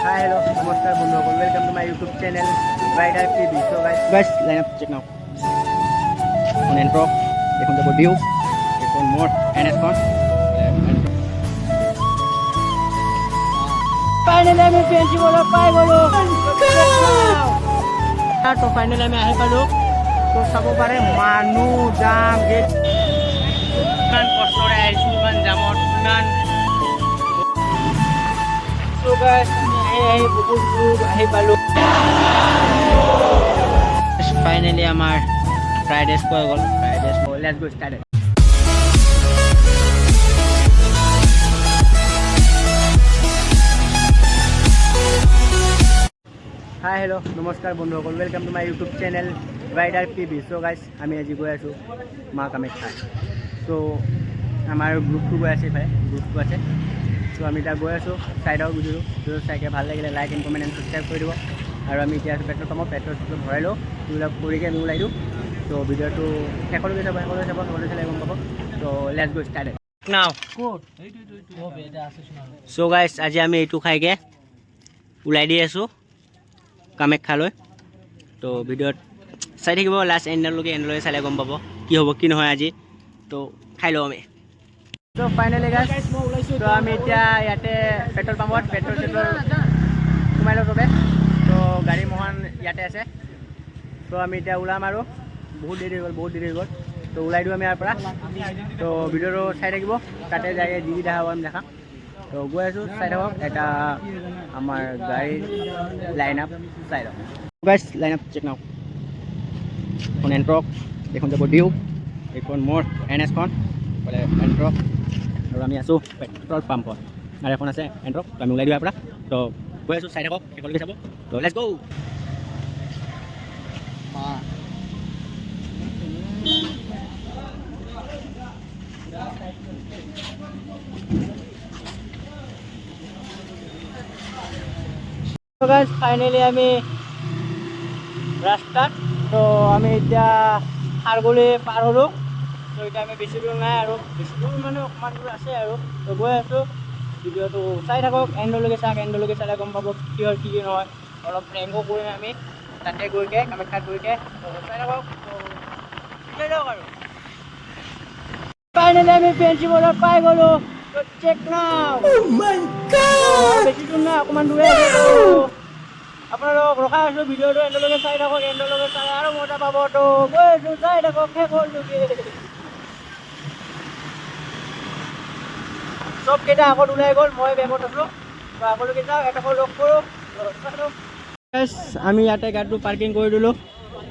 Hi, hello, namaskar bondhukol. Welcome to my YouTube channel, Rider TV. So guys, line up check now. On intro, দেখুন তো view, দেখুন মোর NS con. Finally আমি পেন্সি বলো পাই বলো। তো ফাইনালি আমি আহি পালো। তো চাব পাৰে মানুহ জাম গেট ইমান কষ্টৰে আহিছো ইমান জামত ইমান So guys, বহুত দূৰ আহি পালো। Finally আমাৰ ফ্ৰাইড ৰাইচ পোৱা গ'ল। Fried rice let's go start. Hi hello' নমস্কাৰ বন্ধুসকল, welcome to my YouTube channel rider TV. So' guys আমি আজি গৈ আছোঁ মা কামাখ্যা। চ' আমাৰ গ্ৰুপটো গৈ আছে, ইফালে গ্ৰুপটো আছে। চ' আমি এতিয়া গৈ আছোঁ, চাই থাকক ভিডিঅ'টো। ভিডিঅ'টো চাইকে ভাল লাগিলে like and comment and subscribe কৰি দিব। আৰু আমি এতিয়া আছোঁ পেট্ৰল পাম্পত, পেট্ৰল ভৰাই লওঁ, এইবিলাক কৰিকে আমি ওলাই দিওঁ। চ' ভিডিঅ'টো শেষলৈকে চাব, সকলোৱে চালে গম পাব। চ' লেটছ গো ষ্টাৰ্ট নাও। চ' গাইজ আজি আমি এইটো খাইকে ওলাই দি আছোঁ কামাখ্যালৈ। তো ভিডিঅ'ত চাই থাকিব লাষ্ট এণ্ডলৈকে চালে গম পাব কি হ'ব কি নহয় আজি। তো খাই লওঁ আমি। তো ফাইনেলি গাইজ তো আমি এতিয়া ইয়াতে পেট্ৰল পাম্পত পেট্ৰল সোমাই লওঁ চবে। তো গাড়ী মহান ইয়াতে আছে। তো আমি এতিয়া ওলাম আৰু বহুত দেৰি হৈ গ'ল। তো ওলাই দিওঁ আমি ইয়াৰ পৰা। তো ভিডিঅ'টো চাই থাকিব, তাতে যাই যি দেখা হ'ব আমি দেখাম। তো গৈ আছোঁ, চাই থাকক। এটা আমাৰ গাড়ীৰ লাইন আপ চাই লওক গাইজ, লাইন আপ চেক নাও। এখন এণ্ট্ৰক, দেখোন যাব ডিউ, এইখন মোৰ NS con, এণ্ট্ৰক। আৰু আমি আছোঁ পেট্ৰল পাম্পত, আৰু এখন আছে এণ্ট্ৰক। তো আমি ওলাই দিওঁ ইয়াৰ পৰা। তো গৈ আছোঁ, চাই থাকক, শেষলৈকে চাব। তো লেটছ গো। ফাইনেলি আমি ৰাস্তাত। তো আমি এতিয়া খাৰগুলি পাৰ হ'লোঁ। তো এতিয়া আমি বেছি দূৰ নাই, আৰু বেছি দূৰ মানে অকণমান দূৰ আছে আৰু। তো গৈ আছোঁ, ভিডিঅ'টো চাই থাকক, এণ্ডলৈকে চালে গম পাব কি হয় কি নহয়। অলপ প্ৰেংকো কৰিম আমি তাতে গৈকে, কামাখ্যাত গৈকে। চাই থাকক, চাই থাকক আৰু। ফাইনেলি আমি পেন্সি বলত পাই গ'লোঁ। তো চেক নাও। বেছি দূৰ নাই, অকণমান দূৰে আছে। আপোনালোক ৰখাই আছোঁ, ভিডিঅ'টো এণ্ডলৈকে চাই থাকক, এণ্ডলৈকে চালে আৰু মজা পাব। তো গৈ আছোঁ, চাই থাকক শেষলৈকে। চবকেইটা আগত ওলাই গ'ল, মই বেগত আছোঁ। তো আগলৈকে যাওঁ, এটা লগ কৰোঁ। আমি ইয়াতে গাড়ীটো পাৰ্কিং কৰি দিলোঁ,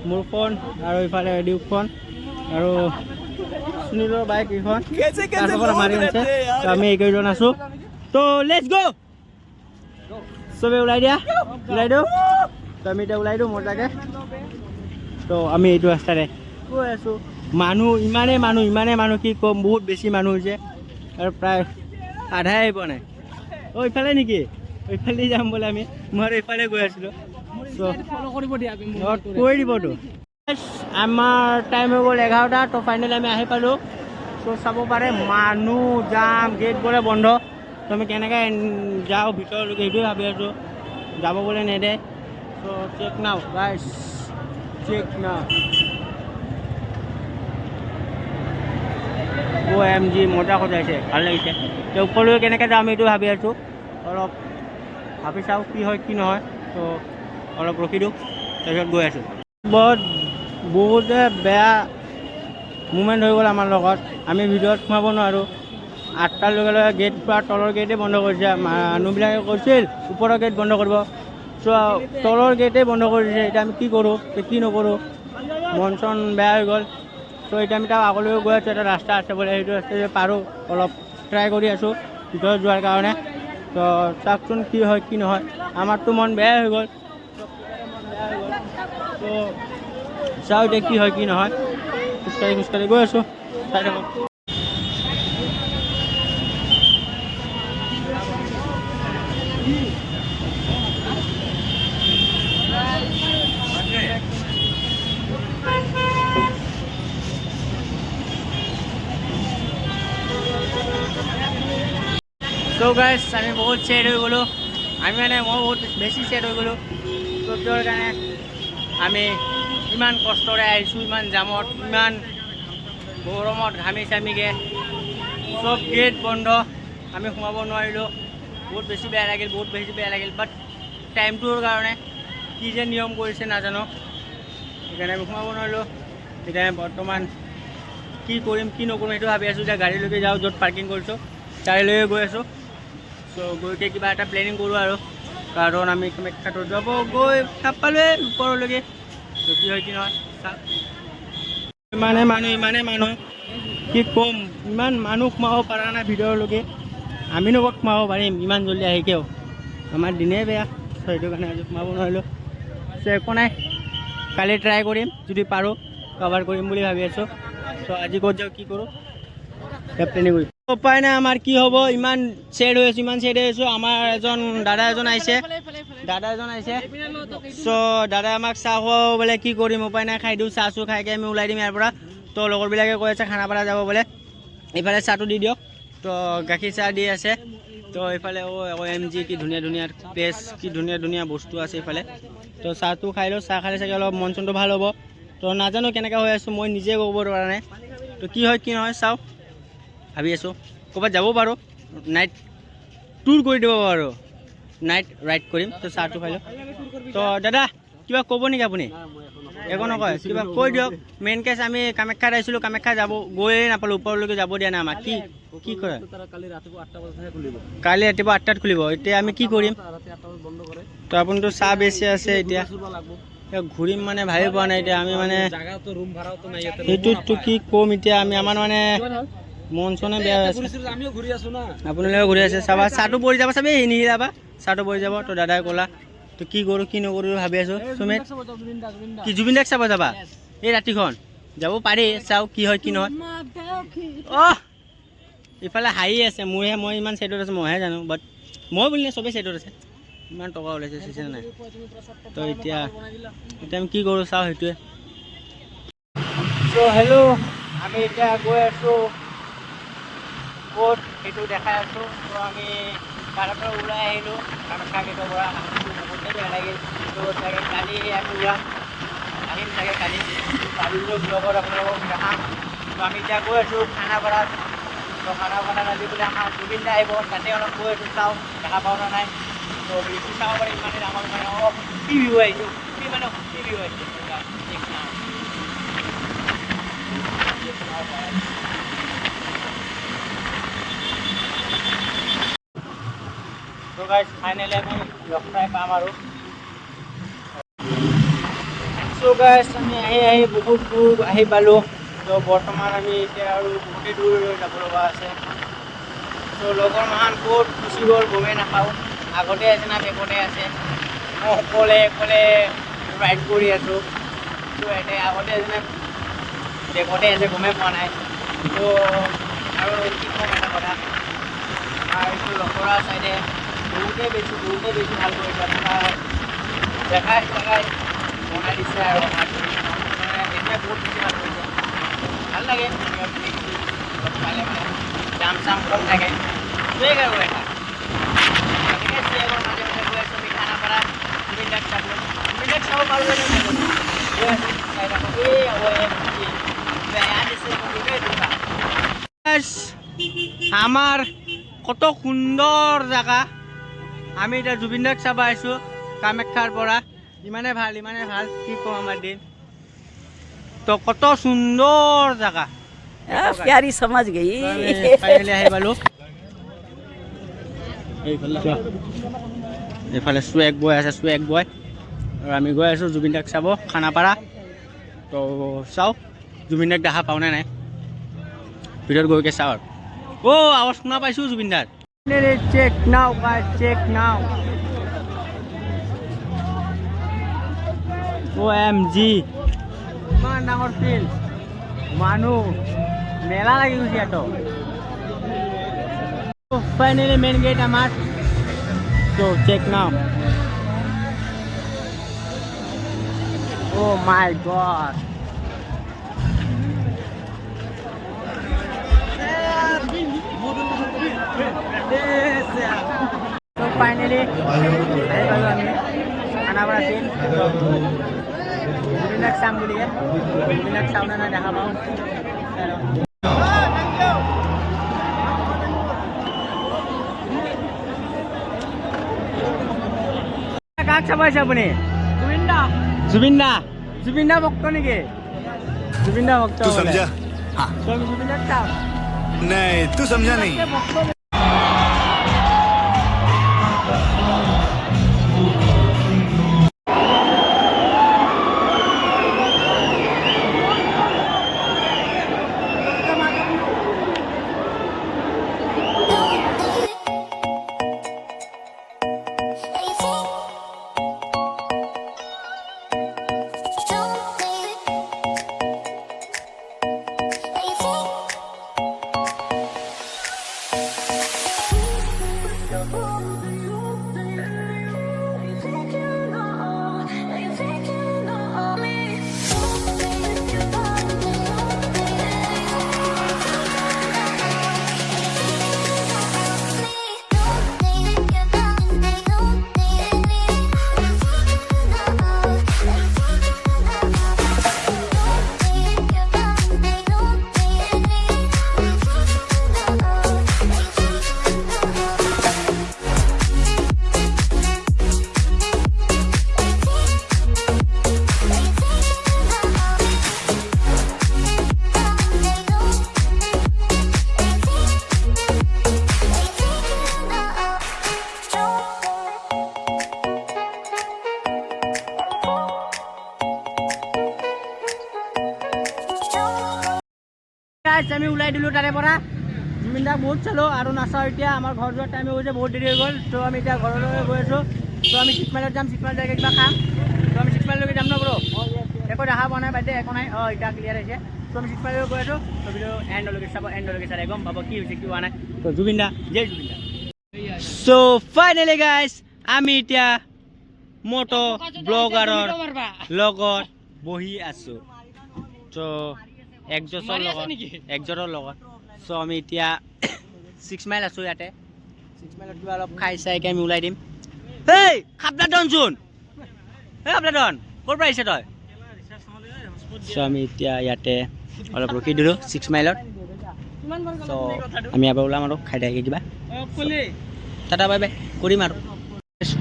মোৰ ফোন আৰু ইফালে ডিউক ফোন আৰু সুনীলৰ বাইক এইখন মাৰি আছে। তো আমি এইকেইজন আছোঁ। তো লেটছ গো। চবে ওলাই দিওঁ। তো আমি এতিয়া ওলাই দিওঁ মজাকে। তো আমি এইটো ৰাস্তাৰে গৈ আছোঁ। ইমানেই মানুহ কি ক'ম, বহুত বেছি মানুহ হৈছে, আৰু প্ৰায় আধাই পোৱা নাই। ইফালে নেকি? ইফালে যাম বোলে আমি। মই আৰু ইফালে গৈ আছিলোঁ। কৰি দিবতো। আমাৰ টাইম হৈ গ'ল 11টা। তো ফাইনেলি আমি আহি পালোঁ। চ' চাব পাৰে মানুহ জাম, গেট বোলে বন্ধ। তো আমি কেনেকৈ যাওঁ ভিতৰলৈকে সেইটোৱে ভাবি আছোঁ, যাব বোলে নেদে। তো চেক নাও গাইজ, চেক নাও। OMG মজা সজাইছে, ভাল লাগিছে। তো ওপৰলৈ কেনেকৈ যাম এইটো ভাবি আছোঁ, অলপ ভাবি চাওঁ কি হয় কি নহয়। তো অলপ ৰখি দিওঁ, তাৰপিছত গৈ আছোঁ। বহুতে বেয়া মুভমেণ্ট হৈ গ'ল আমাৰ লগত। আমি ভিডিঅ'ত সোমাব নোৱাৰোঁ। 8টাৰ লগে লগে গেট পৰা তলৰ গেটেই বন্ধ কৰিছে। মানুহবিলাকে কৈছিল ওপৰৰ গেট বন্ধ কৰিব, চ' তলৰ গেটেই বন্ধ কৰি দিছে। এতিয়া আমি কি কৰোঁ, কি নকৰোঁ, মন চন বেয়া হৈ গ'ল। চ' এতিয়া আমি তাৰ আগলৈ গৈ আছোঁ। এটা ৰাস্তা আছে বোলে, সেইটো ৰাস্তাতে পাৰোঁ, অলপ ট্ৰাই কৰি আছোঁ ভিতৰত যোৱাৰ কাৰণে। তো চাওকচোন কি হয় কি নহয়। আমাৰতো মন বেয়া হৈ গ'ল। তো চাওঁ এতিয়া কি হয় কি নহয়। খোজকাঢ়ি গৈ আছোঁ, চাই থাকক। So guys, আমি বহুত চেড হৈ গ'লোঁ। আমি মানে মই বহুত বেছি ছেড হৈ গ'লোঁ চব্জৰ কাৰণে আমি ইমান কষ্টৰে আহিছোঁ ইমান জামত ইমান গৰমত ঘামি চামিকৈ চব গেট বন্ধ আমি সোমাব নোৱাৰিলোঁ বহুত বেছি বেয়া লাগিল বাট টাইমটোৰ কাৰণে কি যে নিয়ম কৰিছে নাজানো সেইকাৰণে আমি সোমাব নোৱাৰিলোঁ সেইকাৰণে বৰ্তমান কি কৰিম কি নকৰিম সেইটো ভাবি আছোঁ এতিয়া গাড়ীলৈকে যাওঁ য'ত পাৰ্কিং কৰিছোঁ তালৈকে গৈ আছোঁ চ' গৈকে কিবা এটা প্লেনিং কৰোঁ আৰু কাৰণ আমি কামাখ্যাটো যাব গৈ নাপালোৱে ওপৰলৈকে ত' কি হয় কি নহয় চাওক ইমানে মানুহ কি ক'ম ইমান মানুহ সোমাব পৰা নাই ভিতৰলৈকে আমিনো ক'ত সোমাব পাৰিম ইমান জল্দি আহিকেও আমাৰ দিনেই বেয়া চ' সেইটো কাৰণে আজি সোমাব নোৱাৰিলোঁ চ' একো নাই কালি ট্ৰাই কৰিম যদি পাৰোঁ কভাৰ কৰিম বুলি ভাবি আছোঁ চ' আজি ক'ত যাওঁ কি কৰোঁ প্লেনিং কৰিম উপায় নাই আমাৰ কি হ'ব ইমান ছেড হৈ আছোঁ আমাৰ দাদা এজন আহিছে চ' দাদাই আমাক চাহ খুৱাব বোলে কি কৰিম উপায় নাই খাই দিওঁ চাহ খাইকৈ আমি ওলাই দিম ইয়াৰ পৰা তো লগৰবিলাকে কৈ আছে খানাপাৰা যাব বোলে এইফালে চাহটো দি দিয়ক তো গাখীৰ চাহ দি আছে তো এইফালে OMG কি ধুনীয়া প্লেচ কি ধুনীয়া বস্তু আছে এইফালে তো চাহটো খাই লওঁ চাহ খালে চাগে অলপ মন চনটো ভাল হ'ব তো নাজানো কেনেকৈ হৈ আছোঁ মই নিজে ক'ব পৰা নাই তো কি হয় কি নহয় চাওঁ ভাবি আছোঁ ক'ৰবাত যাব পাৰোঁ নাইট টুৰ কৰি দিব পাৰোঁ নাইট ৰাইড কৰিম তো চাহটো খাই লওঁ তো দাদা কিবা ক'ব নেকি আপুনি একো নকয় কিবা কৈ দিয়ক মেইন কেছ আমি কামাখ্যাত আহিছিলোঁ কামাখ্যা যাব গৈয়ে নাপালোঁ ওপৰলৈকে যাব দিয়া নাই আমাক কি কৰে কালি ৰাতিপুৱা 8টাত খুলিব এতিয়া আমি কি কৰিম তো আপুনিতো চাহ বেছি আছে এতিয়া ঘূৰিম মানে ভাবি পোৱা নাই এতিয়া আমি মানে সেইটোতো কি ক'ম এতিয়া আমাৰ মানে মন চনে বেয়া হৈ আছে আপোনালোকে ঘূৰি আছে চাবা চাহটো পৰি যাব চাবি নিহিলাবা চাহটো পৰি যাব তো দাদাই ক'লা তো কি কৰোঁ কি নকৰোঁ ভাবি আছোঁ সুমিত কি জুবিন দাক চাব যাবা এই ৰাতিখন যাব পাৰি চাওঁ কি হয় কি নহয় ইফালে হাঁহি আছে মোৰহে মই ইমান ছেডত আছোঁ মইহে জানো বাট মই বুলি নাই চবেই ছেডত আছে ইমান টকা ওলাইছে চিচে নাই তো এতিয়া আমি কি কৰোঁ চাওঁ সেইটোৱে চ' হেল্ল' আমি এতিয়া গৈ আছোঁ ক'ত সেইটো দেখাই আছোঁ তো আমি তাৰ পৰা ওলাই আহিলোঁ কামাখ্যা গেটৰ পৰা বহুতেই বেয়া লাগিল তো চাগে কালি আমি আহিম চাগে কালি ব্লগত আপোনালোকক দেখাম তো আমি এতিয়া গৈ আছোঁ খানাপাৰাত তো খানাপাৰাত আজি বোলে আমাৰ জুবিন দা আহিব তাতে অলপ গৈ আছোঁ চাওঁ দেখা পাওঁ নে নাই তো বেছি চাব পাৰিম মানে আমাৰ মানে কি ভিউ আহিছোঁ কি মানে কি ভিউ আহিছে তো গাইজ ফাইনেলি আমি লগ পাই পাম আৰু চ' গাইজ আমি আহি বহুত দূৰ আহি পালোঁ তো বৰ্তমান আমি এতিয়া আৰু বহুতেই দূৰ যাব লগা আছে চ' লগৰ মাহান ক'ত গুচি গ'ল গমেই নাপাওঁ আগতে আছে না বেগতে আছে মই অকলে ৰাইড কৰি আছোঁ তো এতিয়া আগতে আছে বেগতে আছে গমেই পোৱা নাই তো আৰু কি ক'ম এটা কথা আৰু এইটো লখৰা চাইডে বহুতেই বেছি ভাল কৰিছে দেখাই বনাই দিছে আৰু এতিয়া বহুত বেছি ভাল কৰিছে ভাল লাগে পালে মানে দাম চাম কম থাকে সেইটোৱে আৰু এটা গতিকে মাজে গৈ আছোঁ আমি খানাপাৰা জুবিন দাক চাব পাৰোঁ আমাৰ কত সুন্দৰ জেগা আমি এতিয়া জুবিন দাক চাব আহিছোঁ কামাখ্যাৰ পৰা ইমানে ভাল কি ক'ম আমাৰ দিন তো কত সুন্দৰ জেগা प्यारी समझ गई ফাইনেলি আহি পালোঁ এইফালে চুৱেগ বয় আছে আৰু আমি গৈ আছোঁ জুবিন দাক চাব খানাপাৰা তো চাওঁ জুবিন দাক দেখা পাওঁ নে নাই ভিতৰত গৈকে চাওঁ আৰু আৱাজ শুনা পাইছোঁ জুবিন দাৰ চেক নাও OMG ইমান ডাঙৰ ফিল্ড মানুহ মেলা লাগি গৈছে ইয়াতো ফাইনেলি মেইন গেট আমাৰ তো চেক নাও Oh my God! So finally আহি পালোঁ আমি খানাপাৰা ট্ৰেইন জুবিনদাক চাম বুলিয়ে জুবিনদাক চাওঁ নে নাই দেখা পাওঁ কাক চাব আহিছে আপুনি জুবিনদা ভক্ত নেকি জুবিনদা ভক্ত तू समझा हाँ জুবিনদাক চাওঁ नहीं तू समझा नहीं আমি ওলাই দিলোঁ তাৰে পৰা জুবিনদাক বহুত চালোঁ আৰু নাচাওঁ এতিয়া আমাৰ ঘৰ যোৱাৰ টাইম হৈ গৈছে বহুত দেৰি হৈ গ'ল ত' আমি এতিয়া ঘৰলৈ গৈ আছোঁ ত' আমি 6 মাইলত যাম 6 মাইল যাই কিবা খাম ত' আমি 6 মাইললৈকে যাম ন ব্ৰ একো দেখা পোৱা নাই বাইদেউ একো নাই এতিয়া ক্লিয়াৰ হৈছে ত' আমি 6 মাইললৈ গৈ আছোঁ ত' ভিডিঅ' এণ্ডলৈকে চালে গম পাব কি হৈছে কি হোৱা নাই ত' জুবিনদা জয় জুবিনদা চ' ফাইনেলি গাইজ আমি এতিয়া মটো ব্লগাৰৰ লগত বহি আছোঁ ত' একজনৰ লগত চ' আমি এতিয়া 6 মাইল আছোঁ ইয়াতে 6 মাইলত কিবা অলপ খাই চাইকে আমি ওলাই দিম হেই খাপলাদন চোন হে খাপলাদন ক'ৰ পৰা আহিছে তই চ' আমি এতিয়া ইয়াতে অলপ ৰখি দিলোঁ 6 মাইলত চ' আমি এবাৰ ওলাম আৰু খাই থাকে কিবা টাটা বাই বাই কৰিম আৰু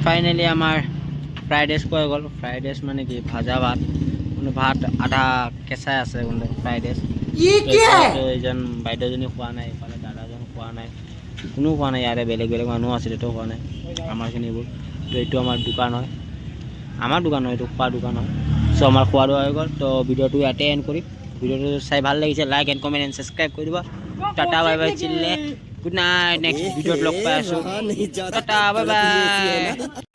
ফাইনেলি আমাৰ ফ্ৰাইড ৰাইচ পোৱা গ'ল ফ্ৰাইড ৰাইচ মানে কি ভাজা ভাত কোনো ভাত আধা কেঁচাই আছে কোনো ফ্ৰাইড ৰাইচ এইজন বাইদেউজনী খোৱা নাই এইফালে দাদাজন খোৱা নাই কোনো খোৱা নাই ইয়াৰে বেলেগ বেলেগ মানুহ আছিলে তো খোৱা নাই আমাৰখিনিবোৰ তো এইটো আমাৰ দোকান হয় এইটো খোৱা দোকান হয় চ' আমাৰ খোৱা দোৱা হৈ গ'ল তো ভিডিঅ'টো ইয়াতে এণ্ড কৰিম ভিডিঅ'টো চাই ভাল লাগিছে like and comment and subscribe কৰি দিব টাটা বাই বাই চিল্লে গুড নাইট নেক্সট ভিডিঅ'ত লগ পাই আছোঁ টাটা বাই বাই